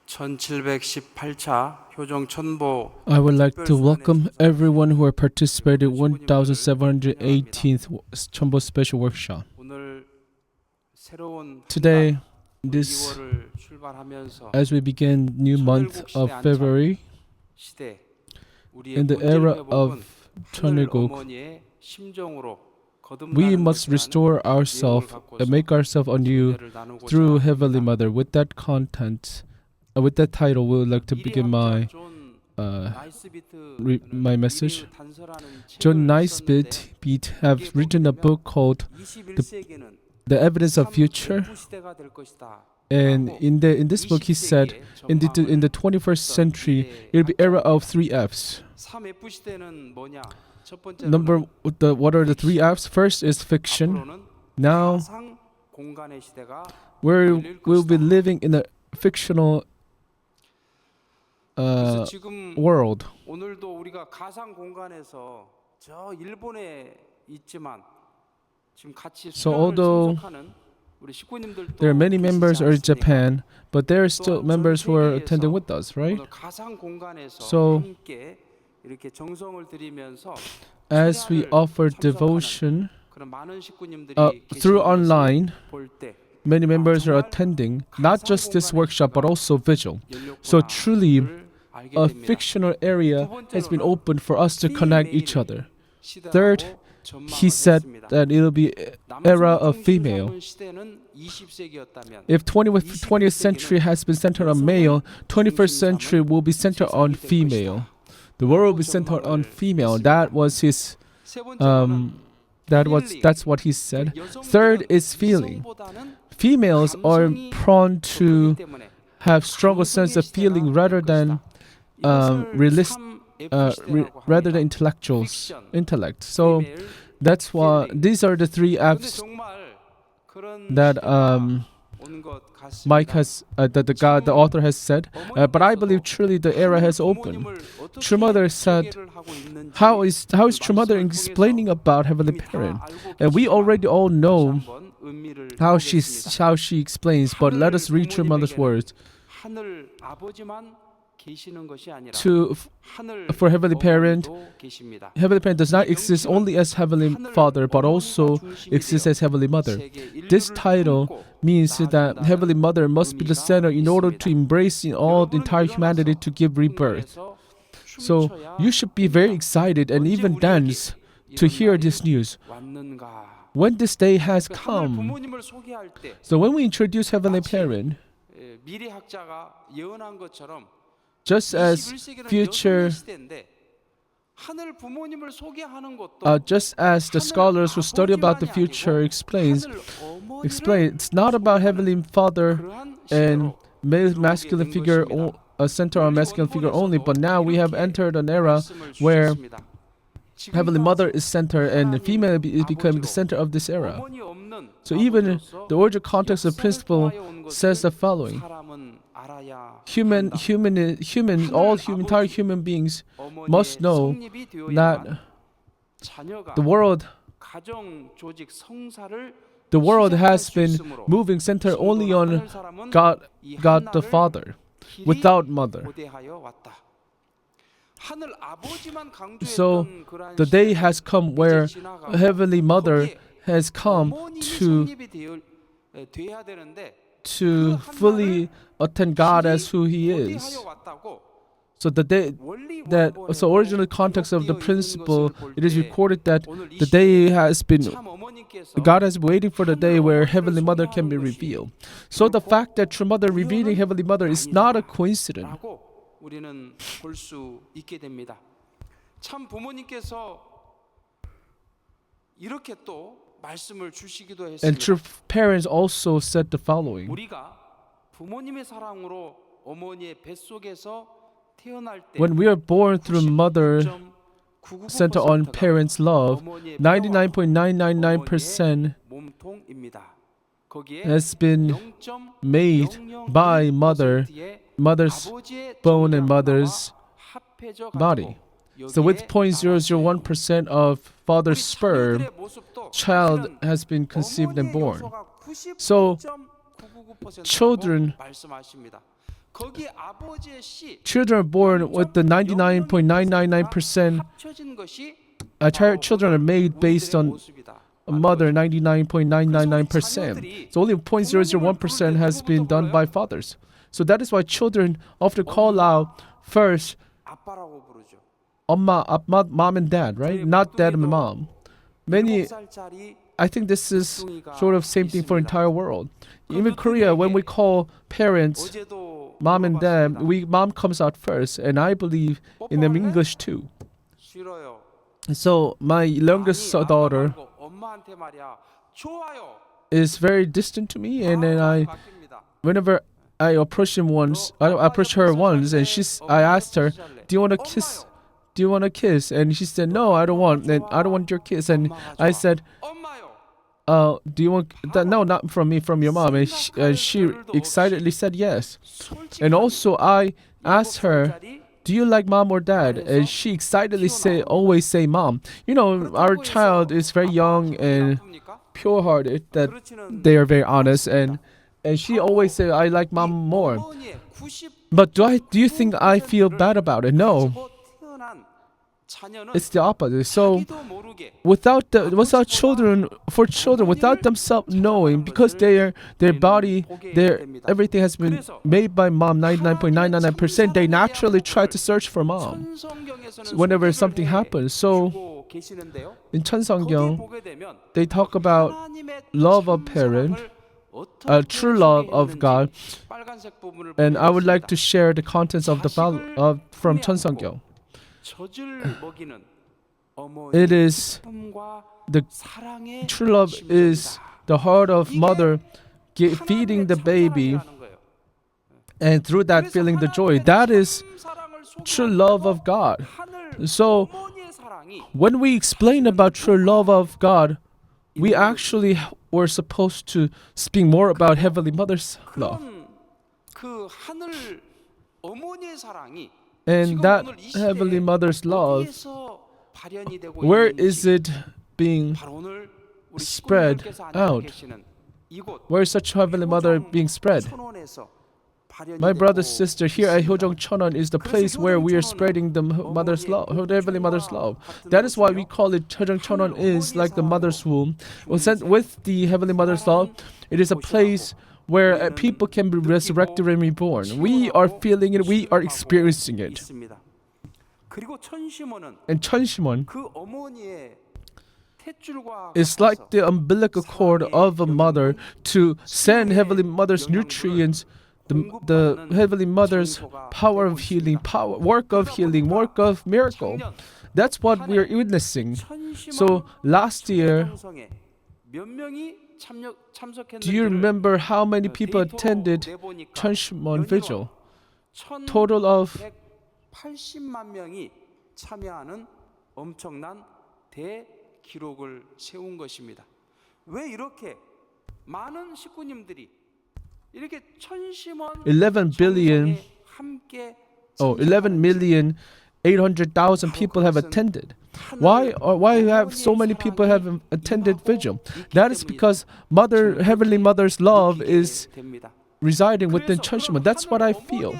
1718차 효정 첨보 I would like to welcome everyone who are participating in 1718th CheonBo Special Workshop. 오늘 새로운 Today, 한 달, this 2월을 출발하면서 as we begin new month of February, 시대 우리의 in the era of 하늘 천일국, 어머니의 심정으로 we must restore ourselves and make ourselves anew through Heavenly Mother. With that content, with that title, we would like to begin my my message. John Naisbitt have written a book called The Evidence of Future. And in this book, he said, in the 21st century, it will be era of 3 Fs. What are the 3 Fs? First is fiction. Now, we'll be living in a fictional world. 오늘도 우리가 가상 공간에서 저 일본에 있지만 지금 같이 수련을 참석하는 우리 식구님들도 There are many members in Japan, but there are still members who are attending with us, right? 가상 공간에서 So, 함께 이렇게 정성을 들이면서 as we offer devotion 그런 많은 식구님들이 through online, 볼 때 many members are attending not just this workshop but also vigil. So truly, a fictional area has been opened for us to connect each other. Third, he said that it will be era of female. If 20th century has been centered on male, 21st century will be centered on female. The world will be centered on female. That was his. That's what he said. Third is feeling. Females are prone to have stronger sense of feeling rather than rather than intellect. So that's why these are the 3 Fs that Mike has that the author has said. But I believe truly the era has opened. True Mother said, how is True Mother explaining about Heavenly Parent? And we already all know how she explains. But let us read True Mother's words. For Heavenly Parent does not exist only as Heavenly Father, but also exists as Heavenly Mother. This title means that Heavenly Mother must be the center in order to embrace all the entire humanity to give rebirth. So you should be very excited and even dance to hear this news. When this day has come, so when we introduce Heavenly Parent, just as the scholars who study about the future explain, it's not about Heavenly Father and masculine figure, a center on masculine figure only, but now we have entered an era where Heavenly Mother is center and female is becoming the center of this era. So even the original context of principle says the following. Entire human beings must know that the world has been moving center only on God the Father, without Mother. So the day has come where Heavenly Mother has come to fully attend God as who He is. So so original context of the principle, it is recorded that the day has been, God has been waiting for the day where Heavenly Mother can be revealed. So the fact that True Mother revealing Heavenly Mother is not a coincidence. 우리는 볼 수 있게 됩니다. 참 부모님께서 이렇게 또 말씀을 주시기도 했습니다. And true parents also said the following. 우리가 부모님의 사랑으로 어머니의 뱃속에서 태어날 때 When we are born through mother center on parents' love, 99.999% has been made by mother's bone and mother's body. So with 0.001% of father's sperm, child has been conceived and born. So children 거기 아버지의 씨 children are born with the 99.999% 합쳐진 것이 children are made based on a mother 99.999%. So only 0.001% has been done by fathers. So that is why children often call out first 아빠라고 부르죠. mom and dad, right? Not dad and mom. Many, 7살짜리 I think this is sort of same thing for entire world. Even Korea, when we call parents 어제도 mom and dad, 물어봤습니다. mom comes out first, and I believe in them English too. 싫어요. So my youngest 아니, 아빠 daughter 말고 엄마한테 말이야. 좋아요. is very distant to me, and then 바뀝니다. whenever I approach him once, I approached her once, and I asked her, "Do you want to kiss? Do you want to kiss?" And she said, "No, I don't want. And I don't want your kiss." And I said, 엄마요. "Do you want that? No, not from me, from your mom." And she excitedly said yes. And also I asked her, "Do you like mom or dad?" And she excitedly always say mom. You know, our child is very young and pure-hearted, that they are very honest, and she always say, "I like mom more." 어머니의 90% But do you think I feel bad about it? No, 태어난 자녀는 it's the opposite. So 자기도 모르게 without children, without themselves knowing, because their body, everything has been made by mom 99.999%, they naturally try to search for mom 천성경에서는 whenever something happens. So 주고 계시는데요. in 거기 천성경, 보게 되면 they talk about 하나님의 love of parent, 어떻게 true love of 소개했는지 God, 빨간색 부분을 and I would like to 보여드리겠습니다. share the contents of the from 천성경. 젖을 먹이는 It 어머니의 is 품과 the 사랑의 true love is the heart of mother feeding the baby, 사랑이라는 거예요. and through that feeling the joy. That is true love of God. So 어머니의 사랑이 when we explain about true love of God, we actually were supposed to speak more about Heavenly Mother's love. 그런 그 하늘 어머니의 사랑이 And 지금 that 오늘 이 Heavenly 시대에 Mother's love, 어디에서 발현이 되고 where 있는지 is it being 바로 오늘 우리 spread 식구님들께서 앉아 out? 계시는 이곳 Where is such Heavenly Mother being spread? 천원에서 발현이 My brother, 되고 sister, here at 있습니다. Hyeojong Cheon is the place where we are spreading the mother's love, Heavenly Mother's love. That is why we call it Hyeojong Cheon is like the mother's womb. With the Heavenly Mother's love, it is a place where people can be resurrected and reborn. We are feeling it, we are experiencing it. 있습니다. 그리고 천심원은 And 천심원 그 어머니의 탯줄과 is like the umbilical cord of a mother to send Heavenly Mother's nutrients, the Heavenly Mother's power of healing, work of healing, work of miracle. That's what we are witnessing. So last year, 몇 명이 do you remember how many people attended 천심원 vigil? Total of 180만 명이 참여하는 엄청난 대기록을 세운 것입니다. 왜 이렇게 많은 식구님들이 이렇게 천심원 11 billion, 정성에 함께 11,800,000 people have attended. Why have so many people have attended vigil? That is because Heavenly Mother's love is residing within 천심원. That's what I feel.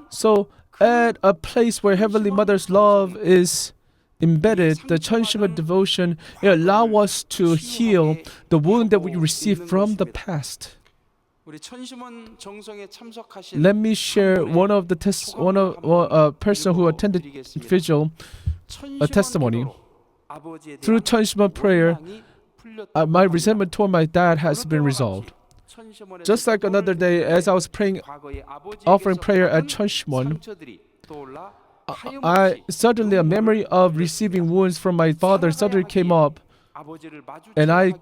So at a place where Heavenly Mother's love is embedded, the 천심원 devotion, it allows us to heal the wound that we received from the past. Let me share one of the person who attended vigil a testimony. Through 천심원 prayer, my resentment toward my dad has been resolved. Just like another day, as I was praying, offering prayer at 천심원, suddenly a memory of receiving wounds from my father suddenly came up, and I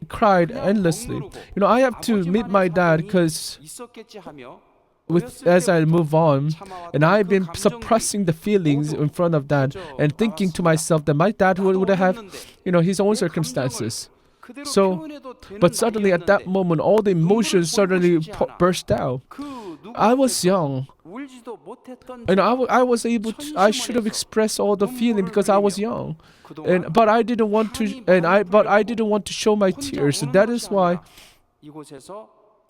cried endlessly. You know, I have to meet my dad because as I move on, and I've been suppressing the feelings in front of dad and thinking to myself that my dad would have, his own circumstances. So, but suddenly at that moment, all the emotions suddenly burst out. I was young, and I should have expressed all the feeling because I was young, but I didn't want to, show my tears. So that is why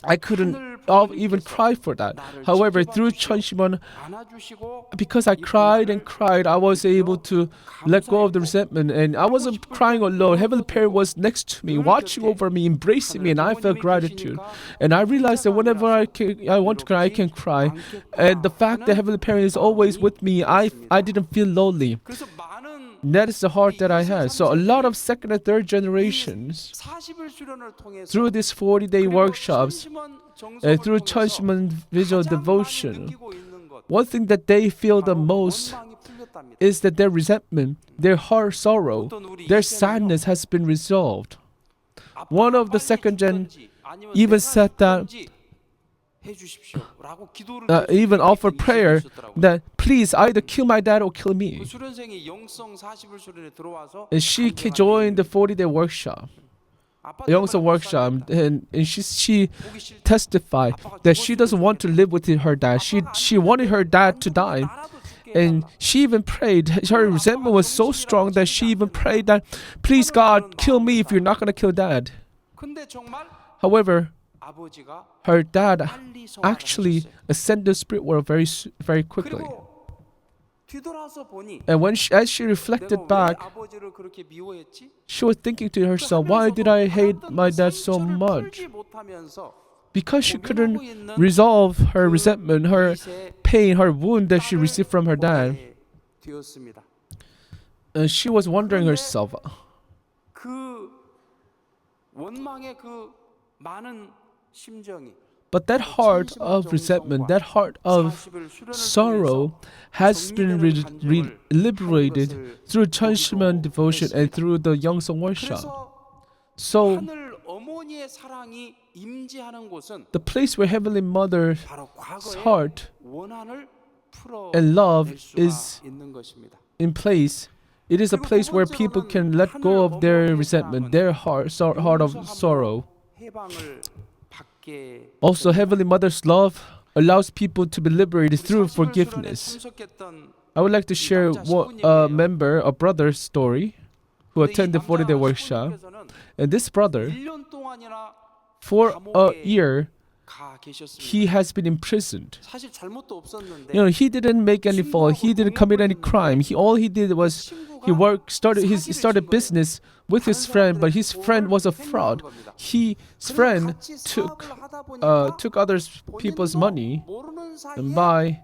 I couldn't even cry for that. However, through Cheon, because I cried and cried, I was able to let go of the resentment, and I wasn't crying alone. Heavenly Parent was next to me, watching over me, embracing me, and I felt gratitude. And I realized that whenever I want to cry, I can cry. And the fact that Heavenly Parent is always with me, I didn't feel lonely. That is the heart that I had. So a lot of second and third generations, through these 40-day workshops and through Cheon visual devotion, one thing that they feel the most is that their resentment, their heart sorrow, their sadness has been resolved. One of the second gen even said that, even offer prayer that please either kill my dad or kill me. And she joined the 40-day workshop, 영성 workshop, and she testified that she doesn't want to live with her dad. She wanted her dad to die. And she even prayed. Her resentment was so strong that she even prayed that, please God, kill me if you're not going to kill dad. However, her dad actually ascended the spirit world very quickly. And as she reflected back, she was thinking to herself, why did I hate my dad so much? Because she couldn't resolve her resentment, her pain, her wound that she received from her dad. And she was wondering herself, but that heart of resentment, that heart of sorrow has been liberated through Cheon devotion and through the Yeongsong workshop. So, the place where Heavenly Mother's heart and love is in place, it is a place where people can let go of their resentment, their heart of sorrow. Also, Heavenly Mother's love allows people to be liberated through forgiveness. I would like to share a brother's story who attended the 40-day workshop. And this brother, for a year, he has been imprisoned. He didn't make any fault. He didn't commit any crime. All he did was he started business with his friend, but his friend was a fraud. His friend took other people's money by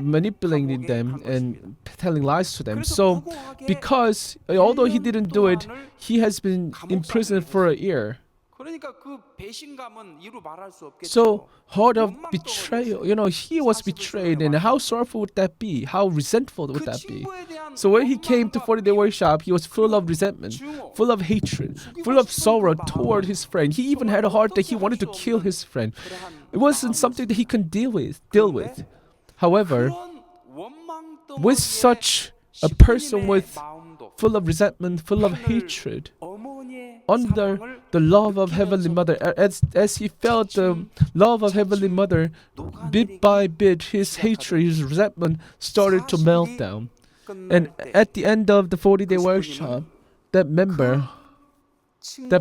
manipulating them and telling lies to them. So, because although he didn't do it, he has been imprisoned for a year. So, heart of betrayal, he was betrayed, and how sorrowful would that be? How resentful would that be? So when he came to 40-day workshop, he was full of resentment, full of hatred, full of sorrow toward his friend. He even had a heart that he wanted to kill his friend. It wasn't something that he could deal with. However, with such a person full of resentment, full of hatred, under the love of Heavenly Mother, as he felt the love of Heavenly Mother, bit by bit, his hatred, his resentment started to melt down. And at the end of the 40-day workshop, that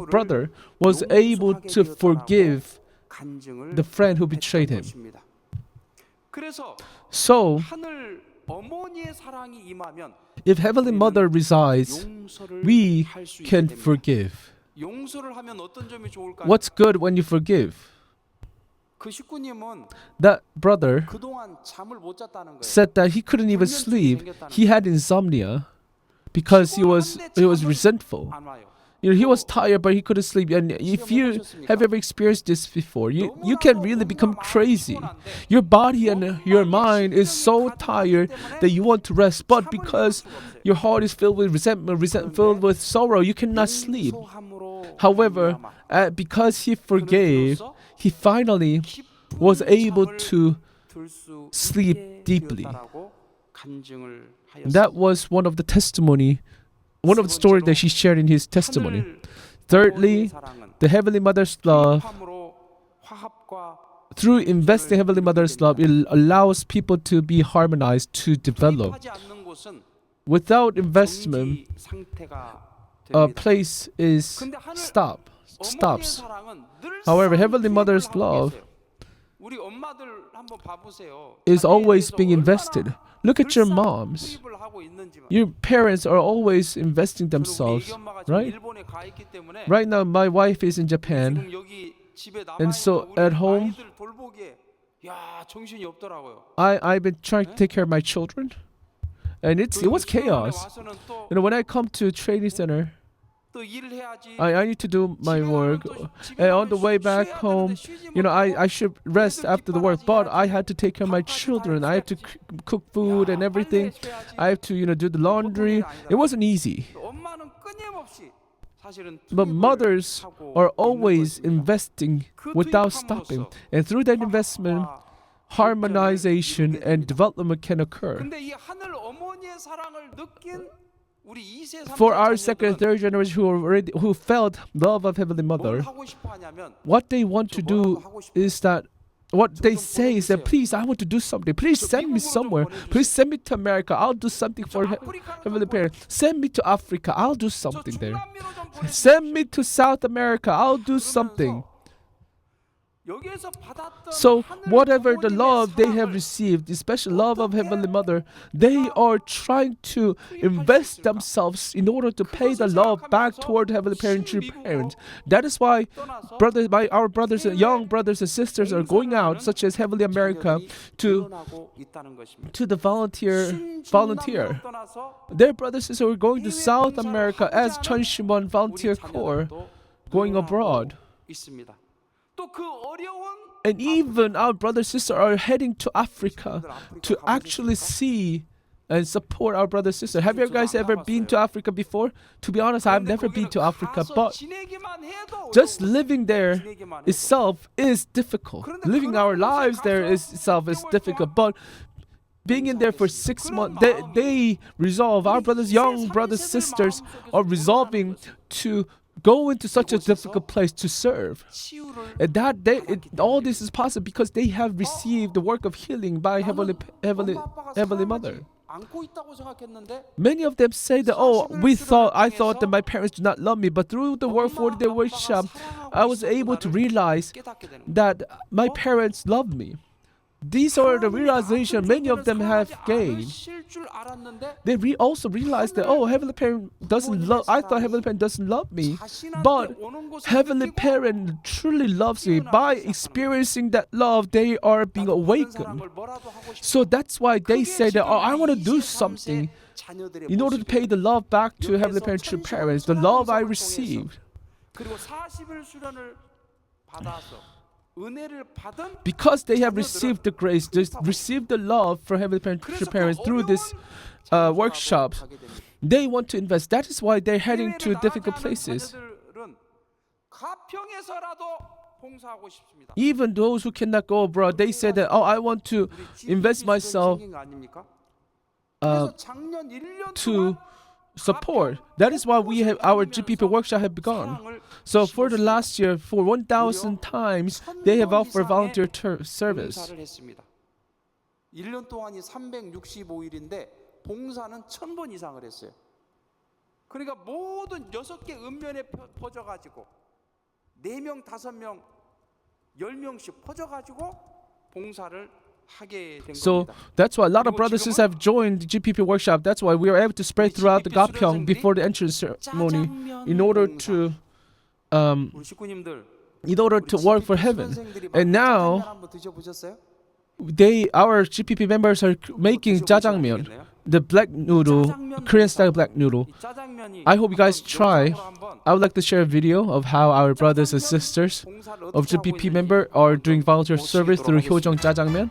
brother, was able to forgive the friend who betrayed him. So, if Heavenly Mother resides, we can forgive. What's good when you forgive? That brother said that he couldn't even sleep. He had insomnia because he was resentful. He was tired, but he couldn't sleep. And if you have ever experienced this before, you can really become crazy. Your body and your mind is so tired that you want to rest. But because your heart is filled with resentment, filled with sorrow, you cannot sleep. However, because he forgave, he finally was able to sleep deeply. That was one of the stories that she shared in his testimony. Thirdly, the Heavenly Mother's love. Through investing Heavenly Mother's love, it allows people to be harmonized, to develop. Without investment, a place stops. However, Heavenly Mother's love 우리 엄마들 한번 봐보세요. is always 자녀에 being 대해서 invested. Look at your 얼마나 moms. 투입을 하고 있는지만. Your parents are always investing 그리고 우리 themselves, 애기 엄마가 지금 right? 일본에 가 있기 때문에 Right now, my wife is in Japan, 지금 여기 집에 남아 and so 있는 at 우리 home, 아이들 돌보기에 야 정신이 없더라고요. I've been trying to take care of my children, and it was chaos. 와서는 또, You know, when I come to training center, 또 일을 해야지. I need to do my 집에 work, 가면 또 집에 and on 가면 the way 쉬어야 back 되는데 home, 쉬지 you know, 못하고 I should rest after the work, but I had to take care of my children. I had to cook food and everything. I have to, you know, do the laundry. It wasn't easy. 또 엄마는 끊임없이 사실은 But 투입을 mothers 하고 are 있는 always 것입니다. investing 그 without 투입함으로써 stopping, and through that investment, harmonization and development can occur. 근데 이 하늘 어머니의 사랑을 느낀 우리 2세 3세 For our second and 자녀들은 third generation who felt love of Heavenly 뭘 Mother, 하고 싶어 하냐면 what they want to do is that what they say is that please, I want to do something. Please send me somewhere. Please send me to America. I'll do something for Heavenly Parents. Send me to Africa. I'll do 저 something there. 중남미로 좀 보내주세요. Send me to South America. I'll do something. 여기에서 받았던 So 하늘 whatever the 어머님의 love they have 사랑을 received, especially love of Heavenly Mother, they are trying to invest themselves in order to pay the love back toward Heavenly Parent, true parents. That is why 떠나서 our brothers, young brothers and sisters are going out, such as Heavenly America, to 일어나고 있다는 것입니다. to the volunteer. 신중남미로 떠나서 Their brothers and sisters are going to South America as CheonBo volunteer 우리 corps, 자녀들도 going 늘어나고 abroad. 있습니다. 또 그 어려운 And even our brothers and sisters are heading to Africa to actually see and support our brothers and sisters. Have you guys ever been to Africa before? To be honest, I've never been to Africa, but just living there itself is difficult. Living our lives there itself is difficult, but being in there for 6 months, they resolve, our brothers, young brothers, sisters are resolving to go into such a difficult place to serve. And all this is possible because they have received the work of healing by Heavenly Mother. Many of them say that, I thought that my parents do not love me, but through the work 40-day workshop, I was able to realize that my parents love me. These are the realization many of them have gained. They also realized that, Heavenly Parent doesn't love. I thought Heavenly Parent doesn't love me, but Heavenly Parent truly loves me. By experiencing that love, they are being awakened. So that's why they say that, I want to do something in order to pay the love back to Heavenly Parent, true parents, the love I received. Because they have received the grace, they received the love for Heavenly Parents through this workshop, they want to invest. That is why they're heading to difficult places. Even those who cannot go abroad, they say that, I want to invest myself to support. That is why we have our GPP workshop have begun. So for the last year, for 1,000 times, they have offered volunteer service. 1년 동안이 365일인데 봉사는 1,000번 이상을 했어요. 그러니까 모든 6개 읍면에 퍼져가지고 4명, 5명, 10명씩 퍼져가지고 봉사를 So that's why a lot of brothers and sisters have joined the GPP workshop. That's why we are able to spread throughout the Gapyeong before the entrance ceremony in order to work for heaven. And now our GPP members are making jjajangmyeon, the black noodle, Korean style black noodle. I hope you guys try. I would like to share a video of how our brothers and sisters of GPP member are doing volunteer service through Hyojeong jjajangmyeon.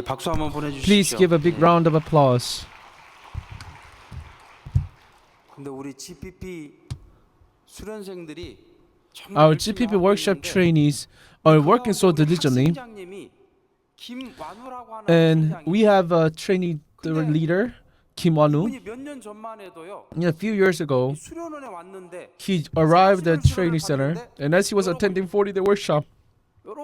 박수 한번 Please 보내주십시오. give a big round of applause. 근데 우리 GPP 수련생들이 Our GPP workshop trainees are working so diligently, and we have a trainee leader, Kim Won-woo. 몇년 전만 해도요. A few years ago, 수련원에 왔는데 he arrived at the training center, and as he was attending 40-day workshop,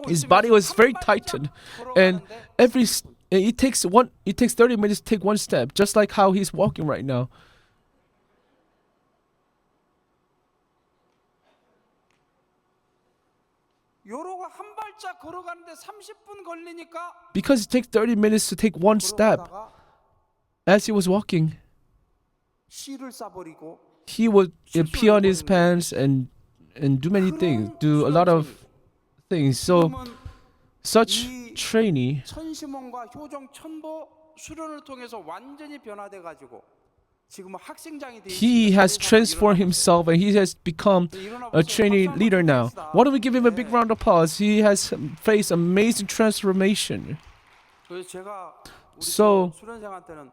his body was very tightened, and it takes 30 minutes to take one step, just like how he's walking right now. 요러고 한 발짝 걸어가는데 30분 걸리니까 Because it takes 30 minutes to take one step, as he was walking, 씨를 싸버리고 he would pee on his pants and do many things, do a lot of things. So such trainee, 천심원과 효정 천보 수련을 통해서 완전히 변화돼 가지고 지금 학생장이 돼 he has transformed himself and he has become a trainee leader now. Why don't we give him a big round of applause? He has faced amazing transformation. 그래서 제가 우리 So, 수련생한테는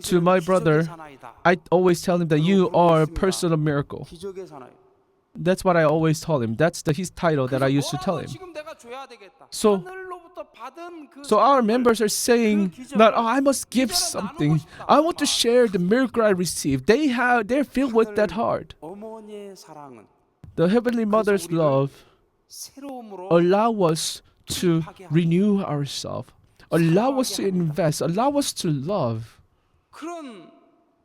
to my brother, I always tell him that you are a person of miracle. 기적의 사나이. That's what I always tell him. That's his title that I used to tell him. 지금 내가 줘야 되겠다. So, 하늘로부터 받은 그 So our members are saying that I must give something. I want to share the miracle I received. They're filled with that heart. 어머니의 사랑은 The Heavenly Mother's love 새로움으로 allow us to renew ourselves, allow us to invest, allow us to love. 그런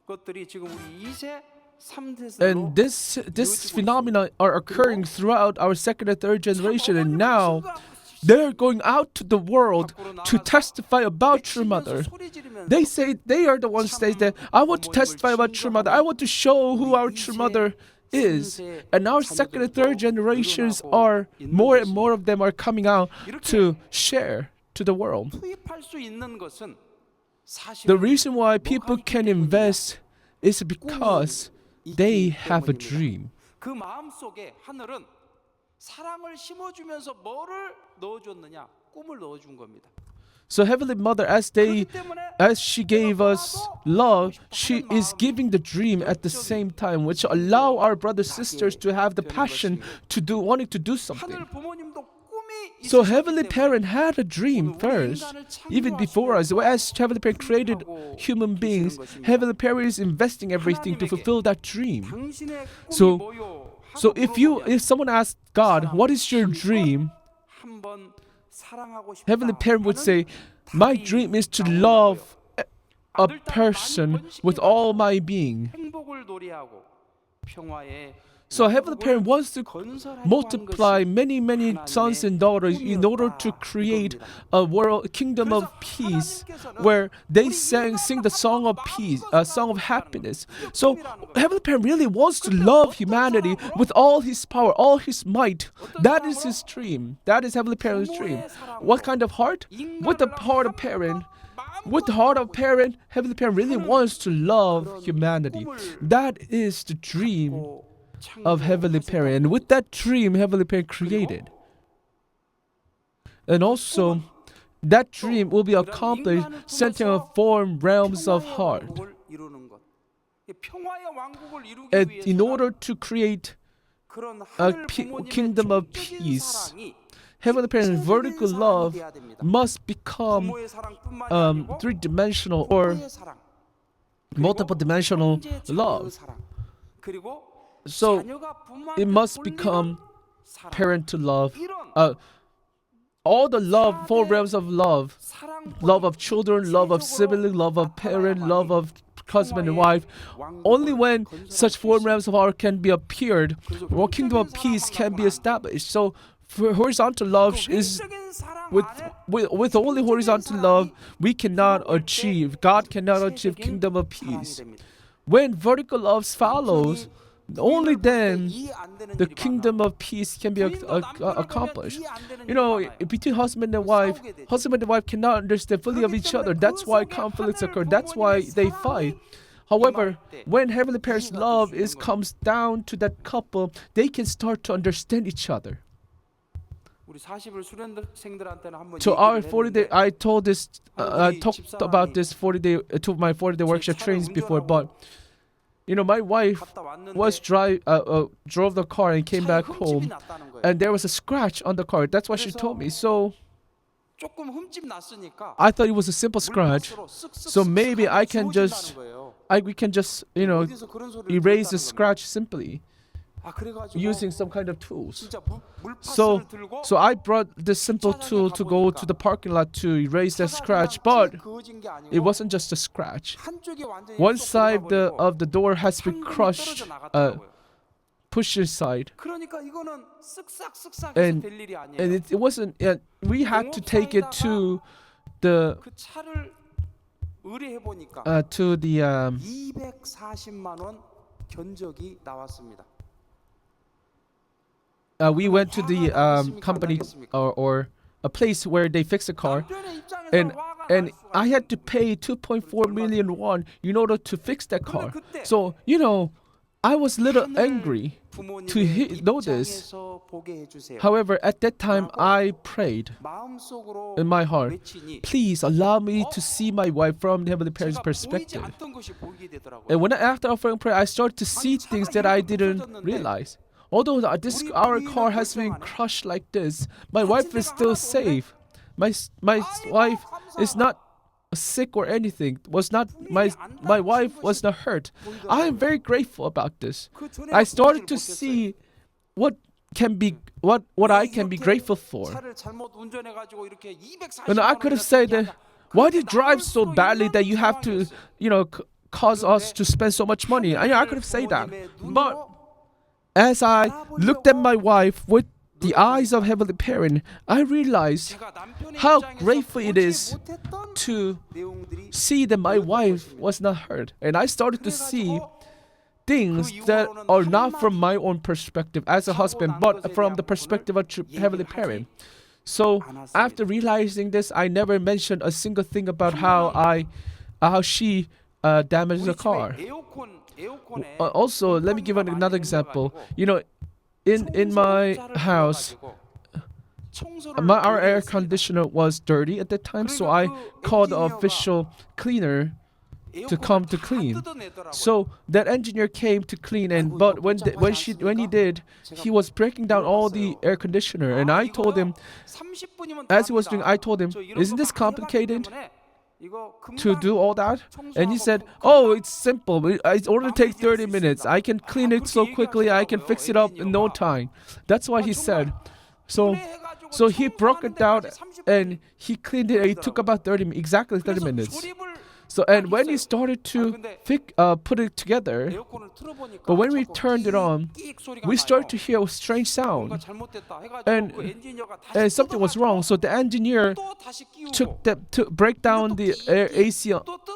것들이 지금 우리 2세, 3세 And this phenomena are occurring throughout our second and third generation, and now they're going out to the world to testify about True Mother. They say they are the ones say that I want to testify about True Mother. I want to show who our True Mother is. And our second and third generations are more and more of them are coming out to share to the world. 투입할 수 있는 것은 사실 The reason why people can invest is because they have a dream. 그 마음 속에 하늘은 사랑을 심어주면서 뭐를 넣어줬느냐? 꿈을 넣어준 겁니다. So Heavenly Mother, as she gave us love, she is giving the dream at the same time, which allow our brothers sisters to have the passion to wanting to do something. 하늘 부모님도 꿈이 So Heavenly Parent had a dream first, even before us. As Heavenly Parent created human beings, Heavenly Parent is investing everything to fulfill that dream. 당신의 꿈이 So- 뭐요? So if someone asks God, what is your dream? 한번 사랑하고 싶다. Heavenly Parent would say, my dream is to love a person with all my being. 행복을 노래하고 평화의 So Heavenly Parent wants to multiply many sons and daughters in order to create a world kingdom of peace where they sing the song of peace, a song of happiness. So Heavenly Parent really wants to love humanity with all his power, all his might. That is his dream. That is Heavenly Parent's dream. What kind of heart? With the heart of parent. With the heart of parent, Heavenly Parent really wants to love humanity. That is the dream of Heavenly Parent, and with that dream Heavenly Parent created. And also that dream will be accomplished centering on four realms of heart. And in order to create a kingdom of peace, Heavenly Parent's vertical love must become three-dimensional or multiple-dimensional love. So it must become parental love. All the love, four realms of love of children, love of sibling, love of parent, love of husband and wife. Only when such four realms of heart can be appeared, or kingdom of peace can be established. So for horizontal love is with only horizontal love, we cannot achieve. God cannot achieve kingdom of peace. When vertical love follows, only then the kingdom of peace can be accomplished. You know, between husband and wife cannot understand fully of each other. That's why conflicts occur. That's why they fight. However, when Heavenly Parent's love comes down to that couple, they can start to understand each other. 우리 40일 수련생들한테는 한번 To our 얘기를 40-day, 했는데 I told this, I talked about this 40-day to my 40-day workshop trainings before, but my wife 갔다 왔는데 was drove the car and came 차에 back 흠집이 home, 났다는 거예요. and there was a scratch on the car. That's what she told me. So 조금 흠집 났으니까 I thought it was a simple scratch. 물붓으로 쓱쓱쓱 So maybe I can 지워진다는 just, 거예요. we can just, 어디서 그런 소리를 erase the 들었다는 겁니다. scratch simply 아, 그래가지고 using some kind of tools. 진짜 So, 물파스를 들고 so I brought this simple tool to go to the parking lot to erase that scratch, but 그어진 게 아니고 it wasn't just a scratch. 한쪽이 완전히 One 쏙 side 들어가 of the door has been 현금이 crushed, 떨어져 나갔더라고요. pushed inside, 그러니까 이거는 쓱싹쓱싹해서 and 될 일이 아니에요. and it wasn't. We had to take it to the 그 차를 의뢰해 보니까 to the 240만 원 견적이 나왔습니다. we went to the company or a place where they fix the car, 남편의 입장에서 and 화가 and 날 수가 I 있어요. had to pay 2.4 million won in order to fix that car. 그때 So I was a little angry to know this. 입장에서 보게 해주세요. However, at that time I prayed 마음속으로 in my heart, 외치니 please allow me to see my wife from the Heavenly Parents' 제가 보이지 perspective. 않던 것이 보이게 되더라고요. And after offering prayer, I started to see things that I didn't realize. Although our car has been crushed like this, my wife is still safe. My wife is not sick or anything. My wife was not hurt. I am very grateful about this. I started to see what I can be grateful for. 차를 잘못 운전해가지고 이렇게 240만 And I could have said that, why do you drive so badly that you have to, cause us to spend so much money? I could have said that. But as I looked at my wife with the eyes of Heavenly Parent, I realized how grateful it is to see that my wife was not hurt. And I started to see things that are not from my own perspective as a husband, but from the perspective of Heavenly Parent. So after realizing this, I never mentioned a single thing about how she damaged the car. Also, let me give another example. In my house, our air conditioner was dirty at that time, so I called the official cleaner to come to clean. So that engineer came to clean, but when he did, he was breaking down all the air conditioner, and I told him, as he was doing, I told him, isn't this complicated to do all that? And he said, oh, it's simple. It only takes 30 minutes. I can clean it so quickly. I can fix it up in no time. That's what he said. So he broke it down and he cleaned it. It took about exactly 30 minutes. So and when he started to put it together, but when we turned it on, we started to hear a strange sound, and something was wrong. So the engineer to break down the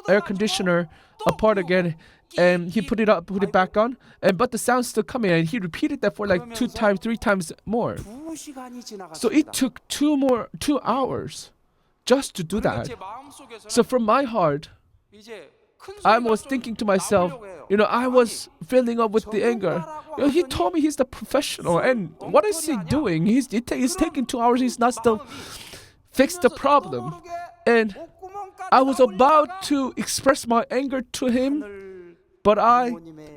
air conditioner apart again, and he put it back on, but the sound's still coming, and he repeated that for like 3 times more. So it took 2 hours just to do that. So from my heart, I was thinking to myself, I was filling up with the anger. He told me he's the professional, and what is he doing? He's taking 2 hours. He's not still fixed the problem, and I was about to express my anger to him, but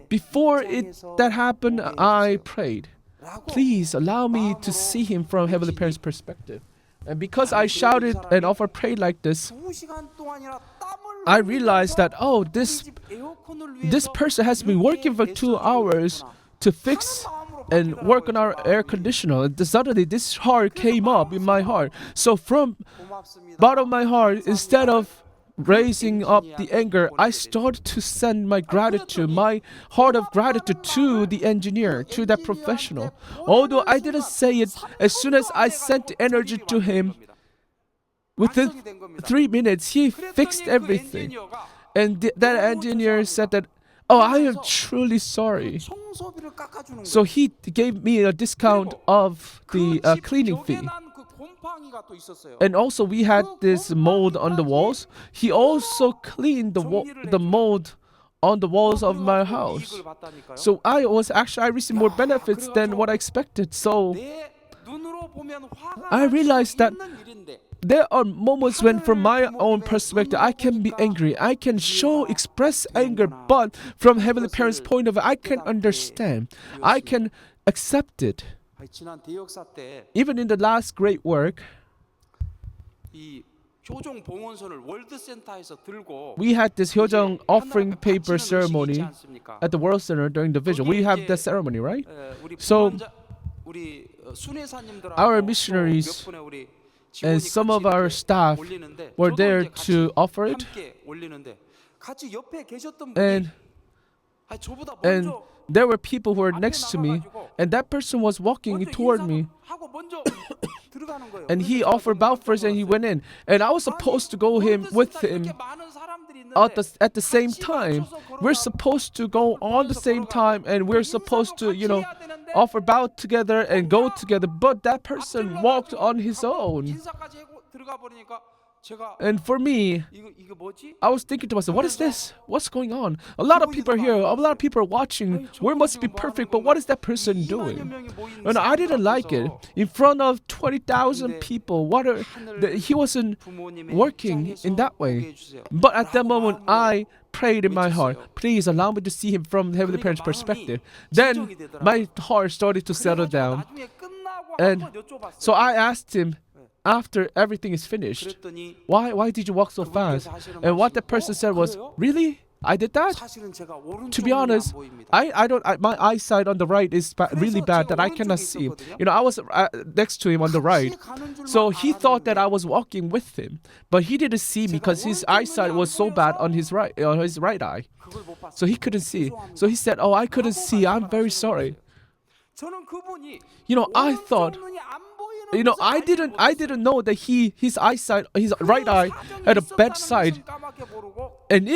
before that happened, I prayed, please allow me to see him from Heavenly Parent's perspective. And because I shouted and offered prayer like this, I realized that, this person has been working for 2 hours to fix and work on our air conditioner. And suddenly this heart came up in my heart. So from bottom of my heart, instead of raising up the anger, I started to send my heart of gratitude to the engineer, to that professional. Although I didn't say it, as soon as I sent the energy to him, within 3 minutes, he fixed everything. And that engineer said that, I am truly sorry. So he gave me a discount of the cleaning fee. And also we had this mold on the walls. He also cleaned the mold on the walls of my house. So I received more benefits than what I expected. So I realized that there are moments when, from my own perspective, I can be angry. I can express anger, but from Heavenly Parent's point of view, I can understand. I can accept it. Even in the last great work, we had this Hyojeong offering paper ceremony at the World Center during the vigil. We have that ceremony, right? So our missionaries and some of our staff were there to offer it. And there were people who were next to me, and that person was walking toward me. And he offered bow first and he went in. And I was supposed to go with him at the same time. We're supposed to go on the same time, and we're supposed to, offer bow together and go together. But that person walked on his own. And for me, I was thinking to myself, what is this? What's going on? A lot of people are here. A lot of people are watching. We must be perfect, but what is that person doing? And I didn't like it. In front of 20,000 people, he wasn't working in that way. But at that moment, I prayed in my heart, please allow me to see him from Heavenly Parent's perspective. Then my heart started to settle down. And so I asked him, after everything is finished, why did you walk so fast? And what the person said was, really? I did that? To be honest, my eyesight on the right is really bad that I cannot see. I was next to him on the right. So he thought that I was walking with him, but he didn't see me because his eyesight was so bad on his right eye. So he couldn't see. So he said, I couldn't see. I'm very sorry. I thought, I didn't know that his eyesight, his right eye had a bad side. And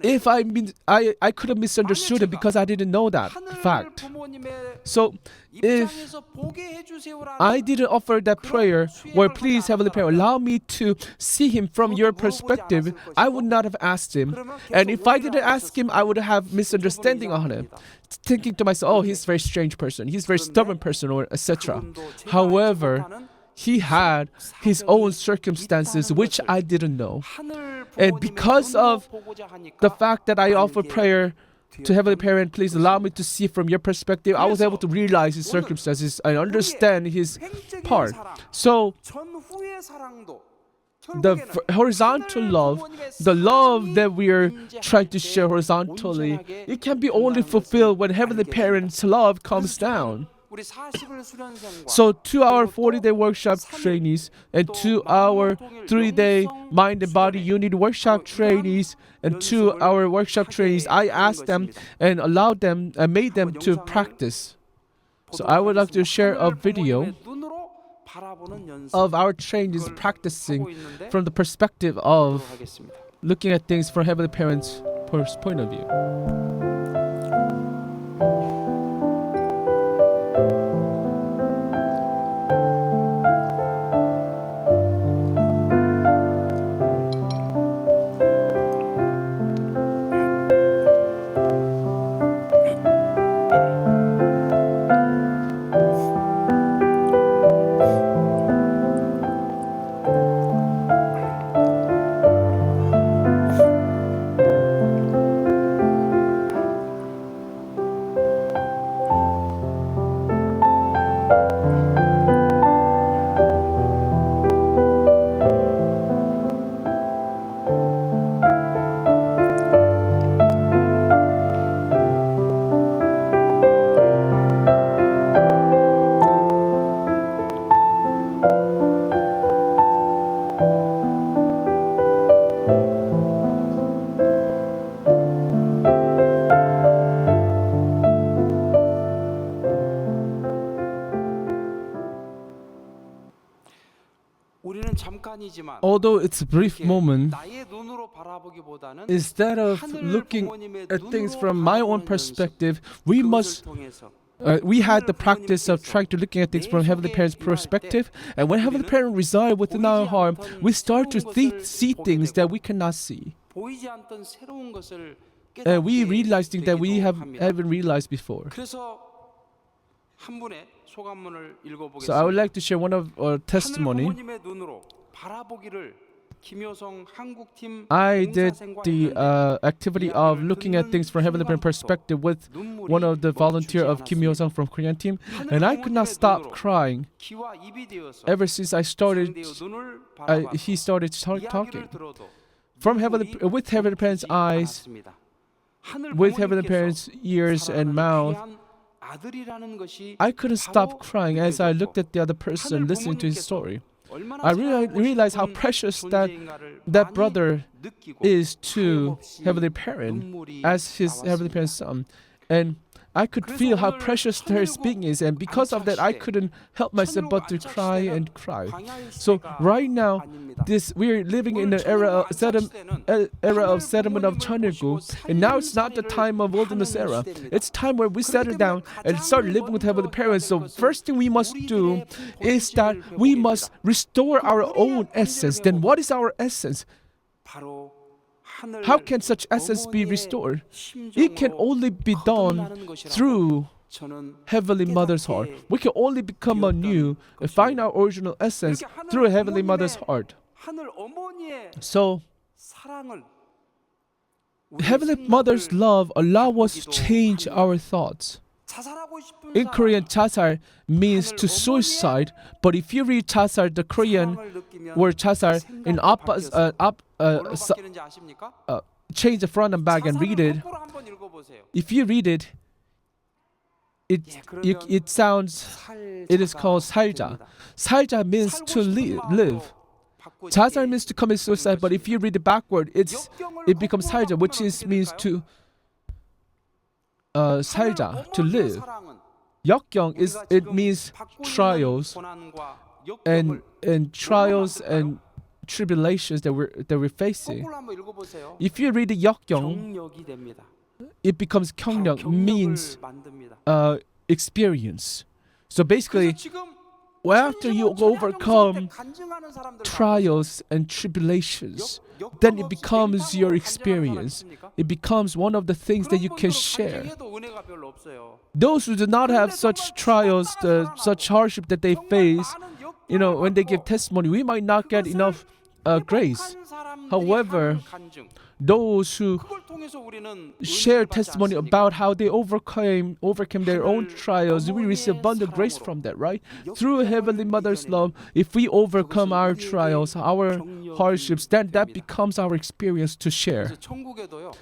if I could have misunderstood it because I didn't know that fact. So if I didn't offer that prayer where, please Heavenly Parent, allow me to see him from your perspective, I would not have asked him. And if I didn't ask him, I would have misunderstanding on him, thinking to myself, he's a very strange person, he's a very stubborn person, or etc. However, he had his own circumstances which I didn't know. And because of the fact that I offer prayer to Heavenly Parent, please allow me to see from your perspective, I was able to realize his circumstances and understand his part. So the horizontal love, the love that we are trying to share horizontally, it can be only fulfilled when Heavenly Parent's love comes down. So to our 40-day workshop trainees and to our 3-day mind and body unit workshop trainees and to our workshop trainees, I asked them and allowed them and made them to practice. So I would like to share a video of our trainees practicing from the perspective of looking at things from Heavenly Parent's point of view. Although it's a brief moment, instead of looking at things from my own perspective, we had the practice of trying to looking at things from Heavenly Parent's perspective. And when Heavenly Parent resides within our heart, we start to see things that we cannot see. And we realize things that we haven't realized before. 한 분의 소감문을 So I would 읽어보겠습니다. like to share one of our 하늘 testimony. 부모님의 눈으로 바라보기를 김효성 한국팀 I did 봉사생과 the 했는데 activity of looking at things from heavenly parent perspective with one of the volunteer of Kim Yo-sung from Korean team, and I could not stop crying 귀와 입이 되어서 ever since I started. 상대의 눈을 He started 이야기를 talking 들어도 from heavenly with heavenly parents' eyes, 않았습니다. 하늘 with heavenly 부모님께서 parents' ears and 사랑하는 mouth. 귀한 아들이라는 것이 I couldn't stop 바로 crying as I 느껴졌고, looked at the other person 하늘 listening to his 부모님께서 story. 얼마나 I 사랑하고 realized how 싶은 precious 존재인가를 that 많이 brother 느끼고 is to 하염없이 heavenly parent 눈물이 as his heavenly 나왔습니다. parent's son, and I could feel how precious their speaking is, and because of that, I couldn't help myself but to cry and cry. So right now, we're living in an era of settlement of 천일구, and now it's not the time of wilderness era. It's time where we settle down and start living with heavenly parents. So first thing we must do is that we must restore our own essence. Then what is our essence? How can such essence be restored? It can only be done through Heavenly Mother's heart. We can only become anew and find our original essence through Heavenly Mother's heart. So, Heavenly Mother's love allows us to change our thoughts. In Korean, 자살 means to suicide, but if you read 자살, the Korean word 자살, in change the front and back and read it. If you read it, it sounds, it is called 살자. 살자 means to live. 자살 means to commit suicide, but if you read it backward, it becomes 살자, which means to 살자, to live. 역경 it means trials and trials and tribulations that we're facing. If you read the 역경, it becomes 경력, means experience. So basically, after you overcome trials and tribulations, then it becomes your experience. It becomes one of the things that you can share. Those who do not have such trials, such hardship that they face, when they give testimony, we might not get enough grace. However, those who share testimony about how they overcame their own trials, we receive abundant grace from that, right? Through Heavenly Mother's love, if we overcome our trials, our hardships, then that becomes our experience to share.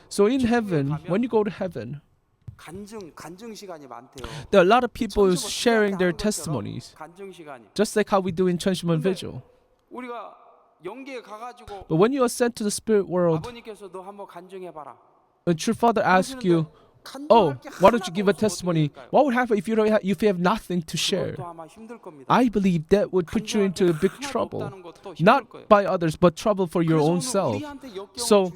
So in heaven, when you go to heaven, there are a lot of people sharing their testimonies, just like how we do in CheonBo Vigil. But when you ascend to the spirit world, when true Father asks you, "Oh, why don't you give a testimony?" What would happen if you have nothing to share? I believe that would put you into a big trouble, not by others, but trouble for your own self. So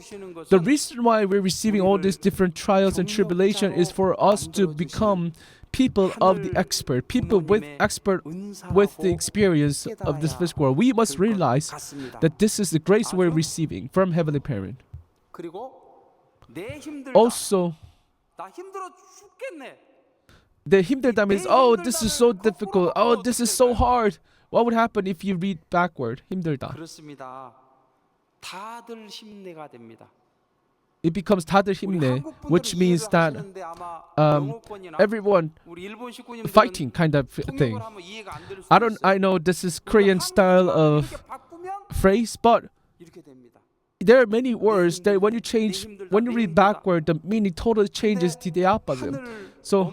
the reason why we're receiving all these different trials and tribulation is for us to become people of the expert, people with the experience of this physical world. We must realize that this is the grace we're receiving from Heavenly Parent. Also, the 힘들다 means, oh, this is so difficult. Oh, this is so hard. What would happen if you read backward? 힘들다. It becomes 다들 힘내, which means that everyone fighting kind of thing. I know this is Korean style of phrase, but there are many words that when you read backward, the meaning totally changes to the opposite. So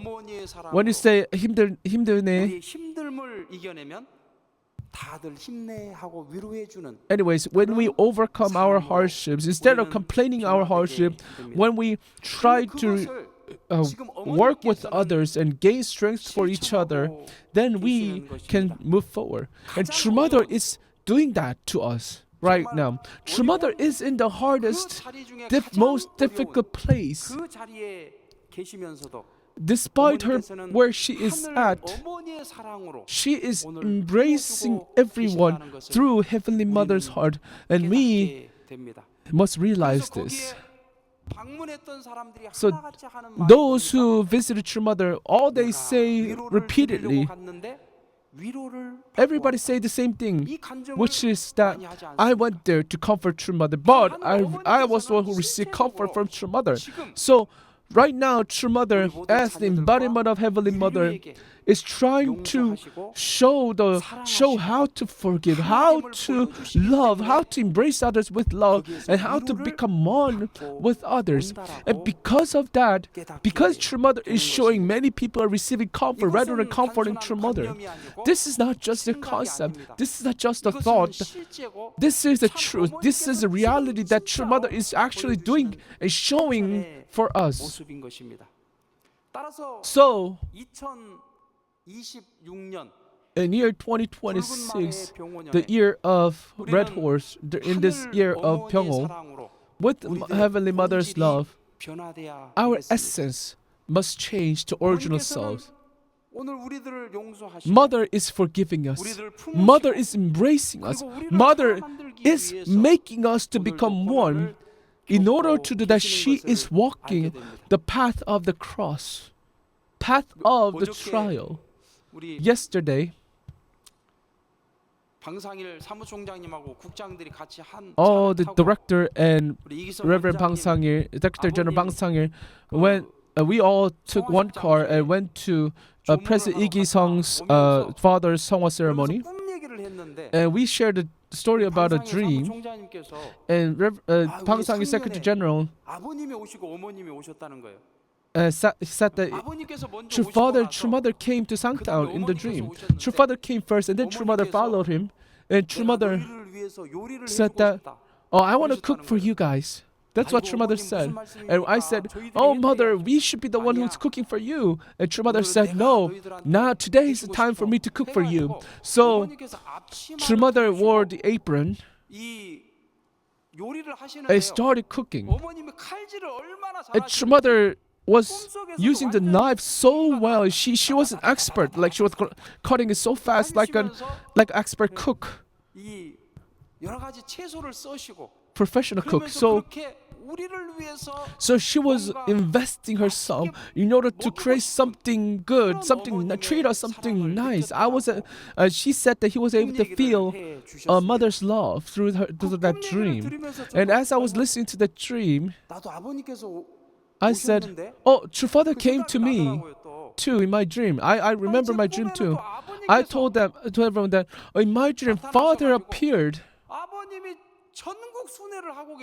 when you say 힘들네, anyways, when we overcome our hardships, instead of complaining our hardship, when we try to work with others and gain strength for each other, then we can move forward. And True Mother is doing that to us right now. True Mother is in the hardest, most difficult place. Despite her where she is at, she is embracing everyone through Heavenly Mother's heart, and we must realize this. 방문했던 사람들이 So 하나같이 하는 말이 those 뭡니까? who visited True Mother, all they 내가 say 위로를 repeatedly, 드리려고 갔는데 위로를 everybody 받고 say the same thing, 이 간증을 which is that 많이 하지 I 않습니까? went there to comfort True Mother, but I was the one who received comfort from True Mother. 지금 So right now, True Mother, 우리 모든 as the embodiment of Heavenly Mother, 인류에게 is trying to 용서하시고 show how to forgive, how to love, how to embrace others with love, and how to become one with others. And because of that, because True Mother is showing many people are receiving comfort rather than comforting True Mother. This is not just a concept. This is not just a thought. This is the truth. This is a reality that True Mother is actually doing and showing for us. 모습인 것입니다. 따라서 So, 2026년 in year 2026, the year of Red Horse, in this year of Pyeongho, with Heavenly Mother's love, our essence must change to original selves. Mother is forgiving us. Mother is embracing us. Mother is making us to become one. In order to do that, she is walking the path of the cross, path of the trial. Yesterday, all the director and Reverend Bang Sang-il, Director General Bang Sang-il, when we all took one car and went to President Lee Gi-sung's father's Seongwa ceremony, and we shared the story about a dream. And Bang Sang-il Secretary General said that True Mother came to Sangtown in the dream. True Father came first, and then True Mother followed him. And True Mother said that, "Oh, I want to cook for you guys." That's what True Mother said. And I said, "Oh, Mother, we should be the one who's cooking for you." And True Mother said, "No, now today is the time for me to cook for you." So True Mother wore the apron and started cooking. And True Mother was using the knife so well. She was an expert. Like she was cutting it so fast, like an expert cook, professional cook. So she was investing herself in order to create something good, treat us something nice. She said that he was able to feel a mother's love through that dream. And as I was listening to that dream, I said, "Oh, True Father came to me too in my dream." I remember my dream too. I told everyone that in my dream, Father appeared.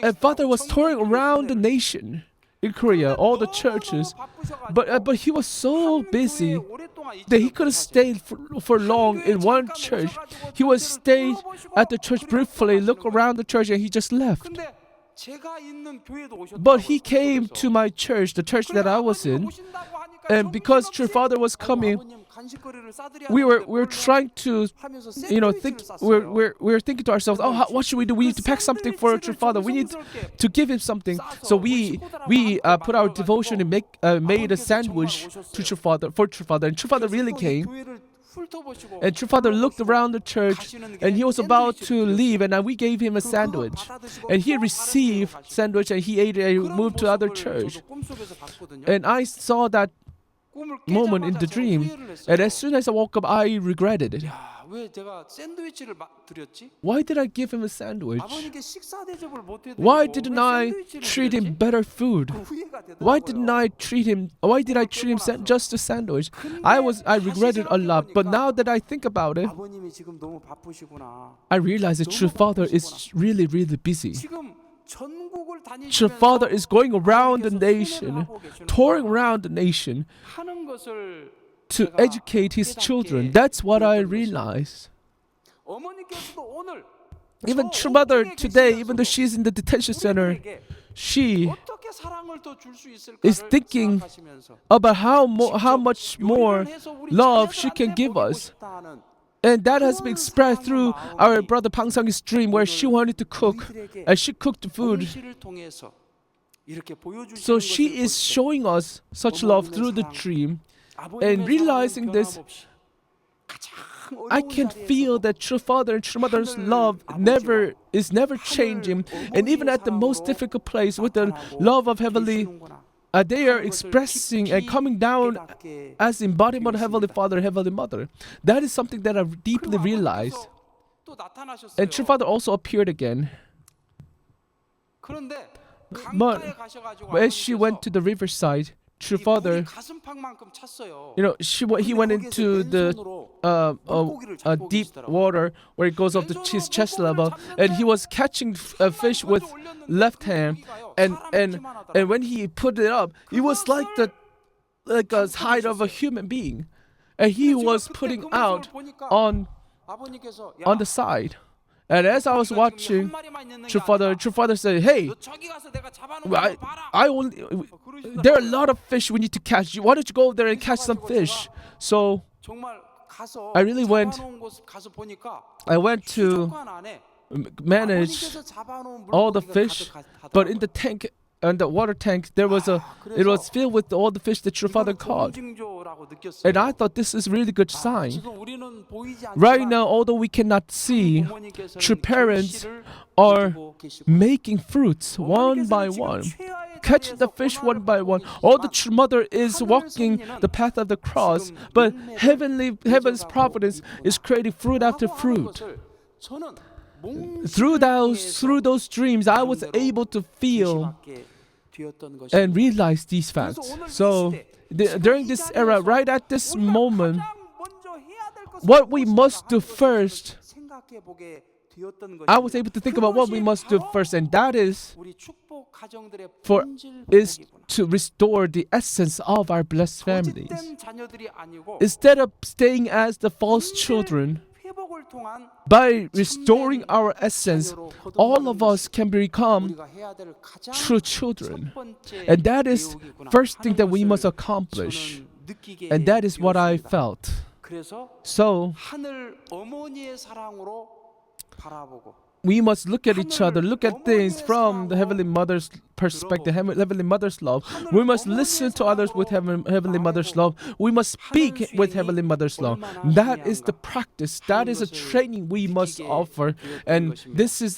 And Father was touring around the nation in Korea, all the churches. But he was so busy that he couldn't stay for long in one church. He was stayed at the church briefly, look around the church, and he just left. But he came to my church, the church that I was in, and because True Father was coming, we were trying to, think. We're thinking to ourselves, "Oh, what should we do? We need to pack something for True Father. We need to give him something." So we put our devotion and made a sandwich to True Father, and True Father really came. And True Father looked around the church, and he was about to leave, and we gave him a sandwich. And he received sandwich, and he ate it, and moved to other church. And I saw that moment in the dream, and as soon as I woke up, I regretted it. Why did I give him a sandwich? Why didn't I treat him better food? Why did I treat him just a sandwich? I regretted a lot, but now that I think about it, I realize that True Father is really, really busy. True Father is going around the nation, touring around the nation to educate his children. That's what I realized. Even True Mother today, even though she's in the detention center, she is thinking about how much more love she can give us. And that has been spread through our brother Bang Sang-il's dream, where she wanted to cook, and she cooked the food. So she is showing us such love through the dream. And realizing this, I can feel that true father and true mother's love is never changing, and even at the most difficult place, with the love of heavenly, they are expressing and coming down as embodiment of Heavenly Father, Heavenly Mother. That is something that I deeply realized. And true father also appeared again. But as she went to the riverside, true father, he went into the deep water where it goes up to his chest level, and he was catching a fish with left hand, and when he put it up, it was like the height of a human being, and he was putting out on the side. And as I was watching, true father said, "Hey, there are a lot of fish we need to catch. Why don't you go over there and catch some fish?" So I went to manage all the fish, but in the tank, and the water tank, it was filled with all the fish that true father caught. And I thought this is a really good sign. Right now, although we cannot see, true parents are making fruits one by one, catching the fish one by one. All the true mother is walking the path of the cross, but heaven's providence is creating fruit after fruit. Through those dreams, I was able to feel and realize these facts. So during this era, right at this moment, what we must do first, I was able to think about what we must do first, and that is to restore the essence of our blessed families. Instead of staying as the false children, by restoring our essence, all of us can become true children. And that is first thing that we must accomplish. And that is what I felt. So we must look at each other, look at things from the Heavenly Mother's perspective, Heavenly Mother's love. We must listen to others with Heavenly Mother's love. We must speak with Heavenly Mother's love. That is the practice. That is a training we must offer. And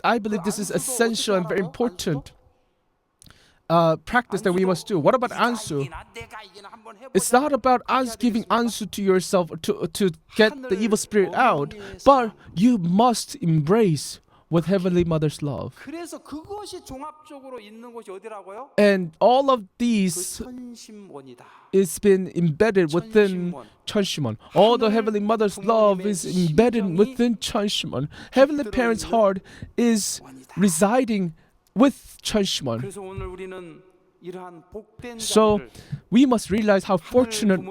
I believe this is essential and very important practice that we must do. What about ansu? It's not about giving ansu to yourself to get the evil spirit out, but you must embrace with Heavenly Mother's love. And all of these is been embedded within Cheon. All the Heavenly Mother's love is embedded within Cheon. Heavenly Parent's heart is residing with Cheon. So we must realize how fortunate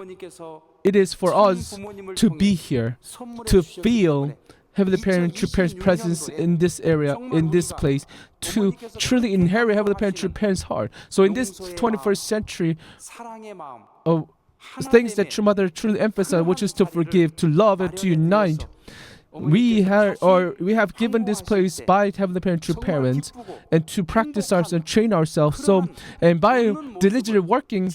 it is for us to be here, to feel Heavenly Parent, True Parent's presence in this area, in this place, to truly inherit Heavenly Parent, True Parent's heart. So in this 21st century, things that True Mother truly emphasizes, which is to forgive, to love, and to unite, we have given this place by Heavenly Parent, True Parents, and to practice ourselves and train ourselves. So, and by diligently working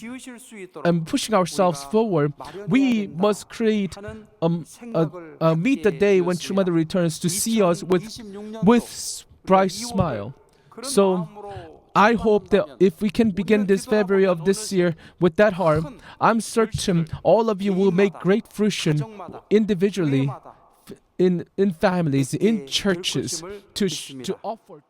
and pushing ourselves forward, we must create meet the day when True Mother returns to see us with bright smile. So I hope that if we can begin this February of this year with that heart, I'm certain all of you will make great fruition individually, in families, in churches, to offer